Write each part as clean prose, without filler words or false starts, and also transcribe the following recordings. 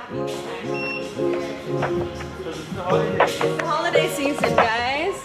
It's the holiday season, guys.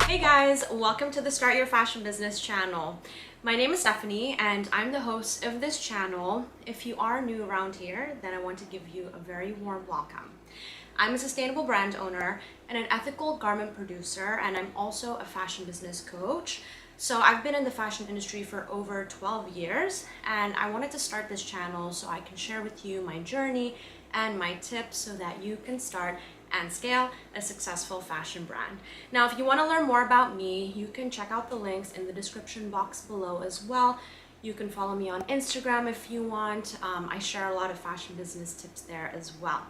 Hey guys, welcome to the Start Your Fashion Business channel. My name is Stephanie and I'm the host of this channel. If you are new around here, then I want to give you a very warm welcome. I'm a sustainable brand owner and an ethical garment producer, and I'm also a fashion business coach. So I've been in the fashion industry for over 12 years, and I wanted to start this channel so I can share with you my journey and my tips so that you can start and scale a successful fashion brand. Now, if you want to learn more about me, you can check out the links in the description box below as well. You can follow me on Instagram if you want. I share a lot of fashion business tips there as well.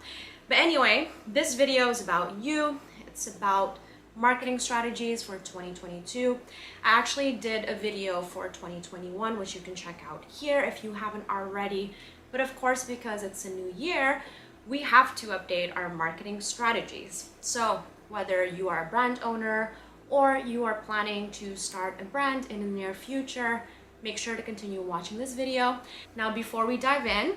But anyway, this video is about you. It's about marketing strategies for 2022. I actually did a video for 2021, which you can check out here if you haven't already. But of course, because it's a new year, we have to update our marketing strategies. So whether you are a brand owner or you are planning to start a brand in the near future, make sure to continue watching this video. Now, before we dive in,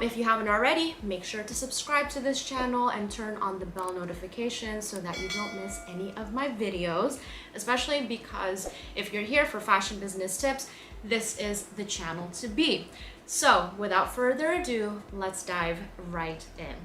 if you haven't already, make sure to subscribe to this channel and turn on the bell notifications so that you don't miss any of my videos, especially because if you're here for fashion business tips, this is the channel to be. So without further ado, let's dive right in.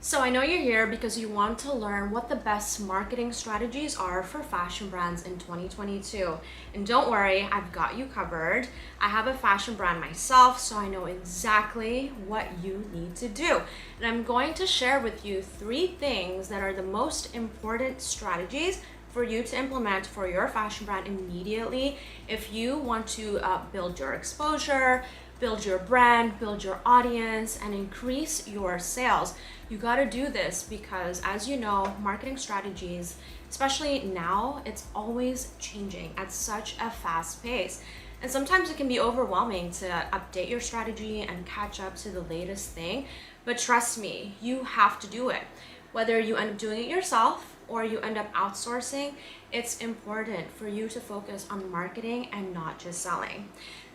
So I know you're here because you want to learn what the best marketing strategies are for fashion brands in 2022. And don't worry, I've got you covered. I have a fashion brand myself, so I know exactly what you need to do. And I'm going to share with you 3 things that are the most important strategies for you to implement for your fashion brand immediately if you want to build your exposure, build your brand, build your audience, and increase your sales. You gotta do this because, as you know, marketing strategies, especially now, it's always changing at such a fast pace. And sometimes it can be overwhelming to update your strategy and catch up to the latest thing. But trust me, you have to do it. Whether you end up doing it yourself or you end up outsourcing, it's important for you to focus on marketing and not just selling.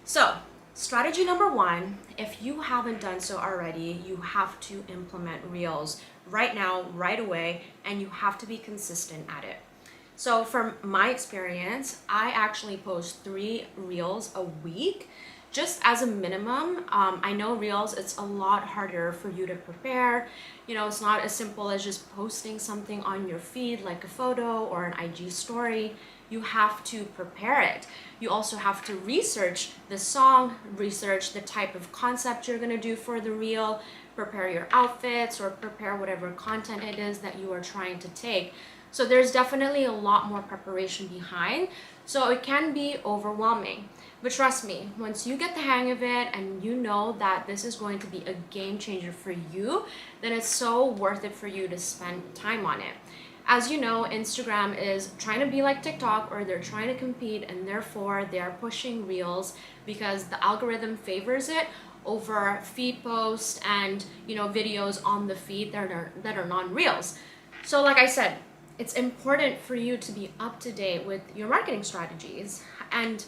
So, strategy number 1, if you haven't done so already, you have to implement Reels right now, right away, and you have to be consistent at it. So from my experience, I actually post 3 Reels a week, just as a minimum. I know Reels, it's a lot harder for you to prepare. You know, it's not as simple as just posting something on your feed like a photo or an IG story. You have to prepare it. You also have to research the song, research the type of concept you're gonna do for the reel, prepare your outfits, or prepare whatever content it is that you are trying to take. So there's definitely a lot more preparation behind, so it can be overwhelming. But trust me, once you get the hang of it and you know that this is going to be a game changer for you, then it's so worth it for you to spend time on it. As you know, Instagram is trying to be like TikTok, or they're trying to compete, and therefore they're pushing Reels because the algorithm favors it over feed posts and, you know, videos on the feed that are non-Reels. So like I said, it's important for you to be up to date with your marketing strategies. And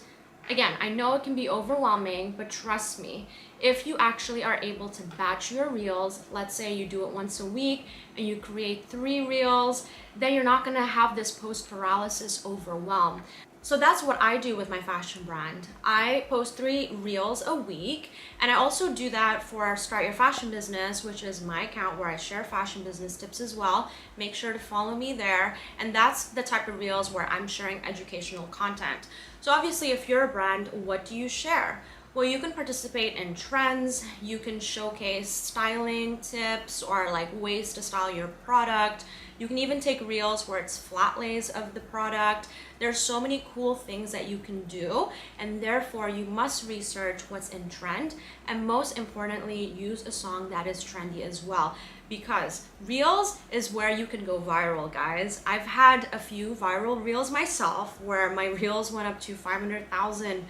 again, I know it can be overwhelming, but trust me, if you actually are able to batch your Reels, let's say you do it once a week and you create 3 Reels, then you're not gonna have this post paralysis overwhelm. So that's what I do with my fashion brand. I post 3 Reels a week, and I also do that for Start Your Fashion Business, which is my account where I share fashion business tips as well. Make sure to follow me there. And that's the type of Reels where I'm sharing educational content. So obviously, if you're a brand, what do you share? Well, you can participate in trends, you can showcase styling tips or like ways to style your product. You can even take Reels where it's flat lays of the product. There's so many cool things that you can do, and therefore you must research what's in trend, and most importantly, use a song that is trendy as well, because Reels is where you can go viral, guys. I've had a few viral Reels myself where my Reels went up to 500,000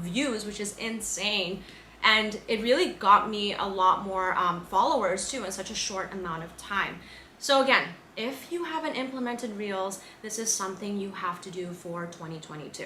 views, which is insane. And it really got me a lot more followers too in such a short amount of time. So again, if you haven't implemented Reels, this is something you have to do for 2022.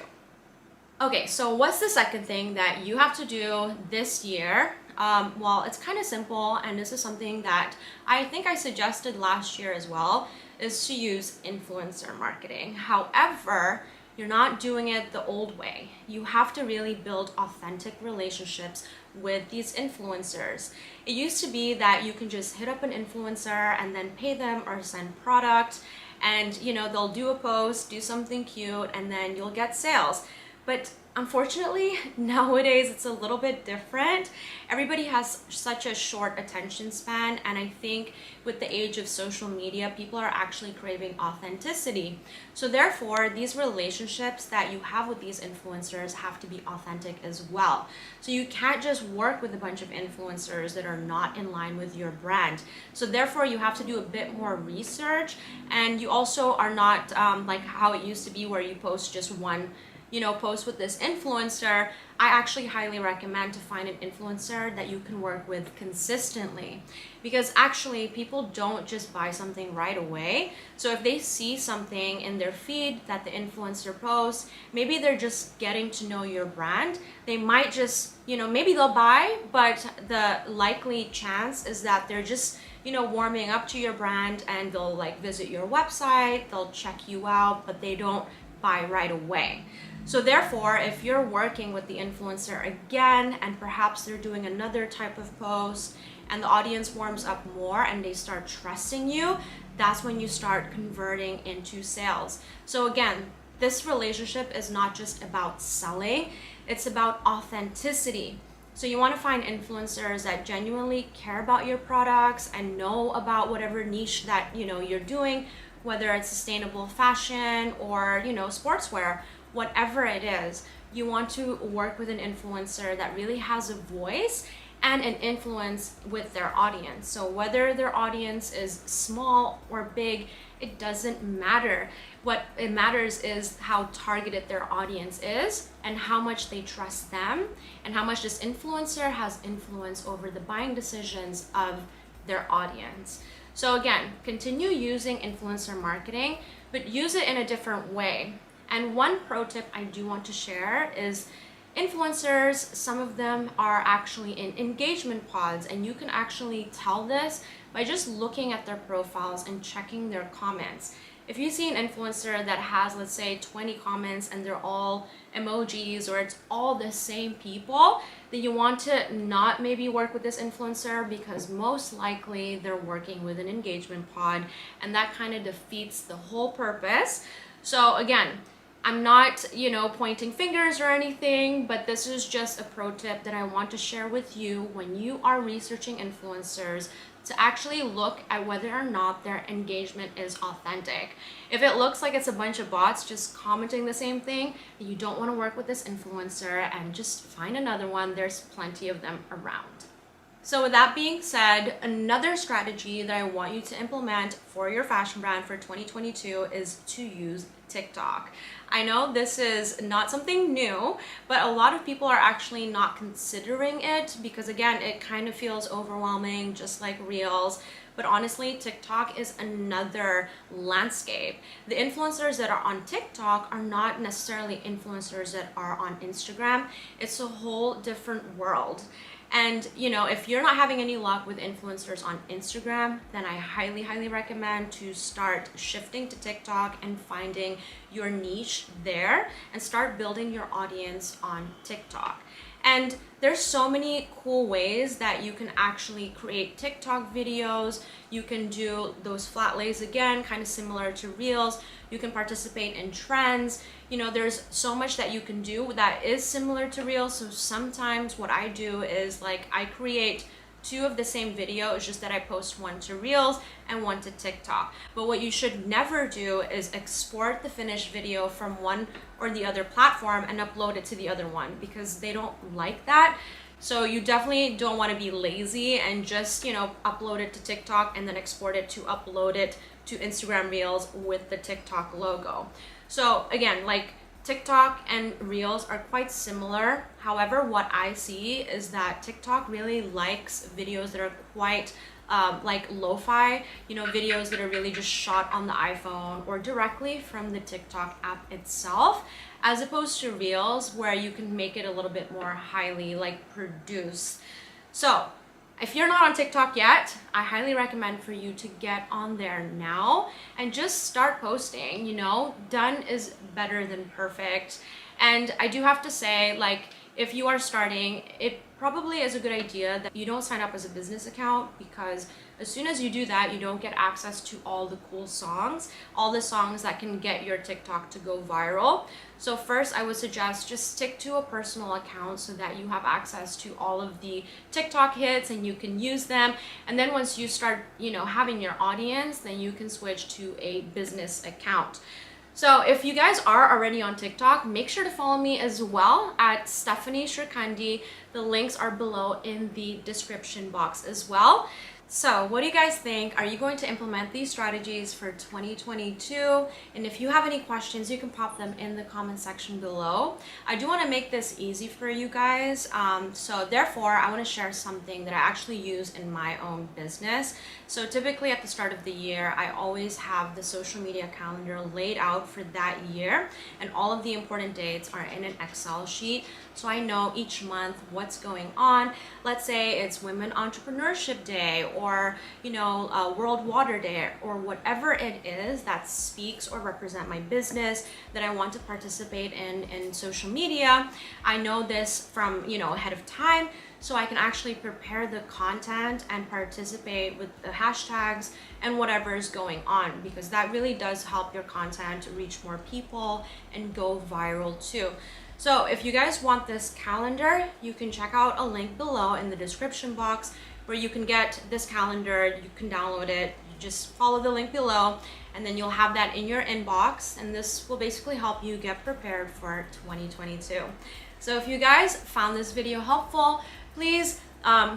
Okay, so what's the second thing that you have to do this year? Well, it's kind of simple, and this is something that I think I suggested last year as well, is to use influencer marketing. However, you're not doing it the old way. You have to really build authentic relationships with these influencers. It used to be that you can just hit up an influencer and then pay them or send product, and they'll do a post, do something cute, and then you'll get sales. But unfortunately, nowadays it's a little bit different. Everybody has such a short attention span, and I think with the age of social media, people are actually craving authenticity. So therefore, these relationships that you have with these influencers have to be authentic as well. So you can't just work with a bunch of influencers that are not in line with your brand. So therefore, you have to do a bit more research, and you also are not like how it used to be where you post just one post with this influencer. I actually highly recommend to find an influencer that you can work with consistently, because actually people don't just buy something right away. So if they see something in their feed that the influencer posts, maybe they're just getting to know your brand. They might just, maybe they'll buy, but the likely chance is that they're just warming up to your brand, and they'll like visit your website, they'll check you out, but they don't buy right away. So therefore, if you're working with the influencer again, and perhaps they're doing another type of post, and the audience warms up more and they start trusting you, that's when you start converting into sales. So again, this relationship is not just about selling, it's about authenticity. So you want to find influencers that genuinely care about your products and know about whatever niche that you're doing, whether it's sustainable fashion or sportswear. Whatever it is, you want to work with an influencer that really has a voice and an influence with their audience. So whether their audience is small or big, it doesn't matter. What it matters is how targeted their audience is, and how much they trust them, and how much this influencer has influence over the buying decisions of their audience. So again, continue using influencer marketing, but use it in a different way. And one pro tip I do want to share is influencers, some of them are actually in engagement pods, and you can actually tell this by just looking at their profiles and checking their comments. If you see an influencer that has, let's say, 20 comments and they're all emojis, or it's all the same people, then you want to not maybe work with this influencer, because most likely they're working with an engagement pod, and that kind of defeats the whole purpose. So again, I'm not, pointing fingers or anything, but this is just a pro tip that I want to share with you when you are researching influencers, to actually look at whether or not their engagement is authentic. If it looks like it's a bunch of bots just commenting the same thing, you don't want to work with this influencer, and just find another one. There's plenty of them around. So with that being said, another strategy that I want you to implement for your fashion brand for 2022 is to use TikTok. I know this is not something new, but a lot of people are actually not considering it, because again, it kind of feels overwhelming, just like Reels. But honestly, TikTok is another landscape. The influencers that are on TikTok are not necessarily influencers that are on Instagram. It's a whole different world. And if you're not having any luck with influencers on Instagram, then I highly recommend to start shifting to TikTok and finding your niche there, and start building your audience on TikTok. And there's so many cool ways that you can actually create TikTok videos. You can do those flat lays again, kind of similar to Reels. You can participate in trends. There's so much that you can do that is similar to Reels. So sometimes what I do is I create two of the same video, it's just that I post one to Reels and one to TikTok. But what you should never do is export the finished video from one or the other platform and upload it to the other one, because they don't like that. So you definitely don't want to be lazy and just, upload it to TikTok and then export it to upload it to Instagram Reels with the TikTok logo. So again, TikTok and Reels are quite similar. However, what I see is that TikTok really likes videos that are quite like lo-fi, videos that are really just shot on the iPhone or directly from the TikTok app itself, as opposed to Reels where you can make it a little bit more highly like produced. So if you're not on TikTok yet, I highly recommend for you to get on there now and just start posting. Done is better than perfect. And I do have to say, like, if you are starting, it probably is a good idea that you don't sign up as a business account, because as soon as you do that, you don't get access to all the cool songs, all the songs that can get your TikTok to go viral. So first, I would suggest just stick to a personal account so that you have access to all of the TikTok hits and you can use them. And then once you start, having your audience, then you can switch to a business account. So if you guys are already on TikTok, make sure to follow me as well at Stephanie Shrikandi. The links are below in the description box as well. So what do you guys think? Are you going to implement these strategies for 2022? And if you have any questions, you can pop them in the comment section below. I do want to make this easy for you guys. So therefore, I want to share something that I actually use in my own business. So typically at the start of the year, I always have the social media calendar laid out for that year, and all of the important dates are in an Excel sheet. So I know each month what's going on. Let's say it's Women Entrepreneurship Day, or World Water Day, or whatever it is that speaks or represent my business that I want to participate in social media. I know this from ahead of time, so I can actually prepare the content and participate with the hashtags and whatever is going on, because that really does help your content reach more people and go viral too. So if you guys want this calendar, you can check out a link below in the description box where you can get this calendar. You can download it. You just follow the link below, and then you'll have that in your inbox, and this will basically help you get prepared for 2022. So if you guys found this video helpful, please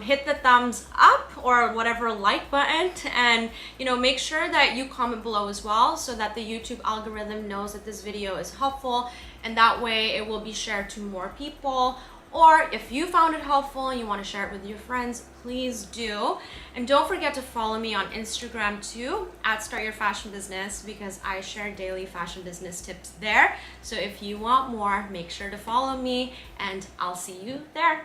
hit the thumbs up or whatever like button, and make sure that you comment below as well so that the YouTube algorithm knows that this video is helpful, and that way it will be shared to more people. Or if you found it helpful and you want to share it with your friends, please do. And don't forget to follow me on Instagram too, at Start Your Fashion Business, because I share daily fashion business tips there. So if you want more, make sure to follow me, and I'll see you there.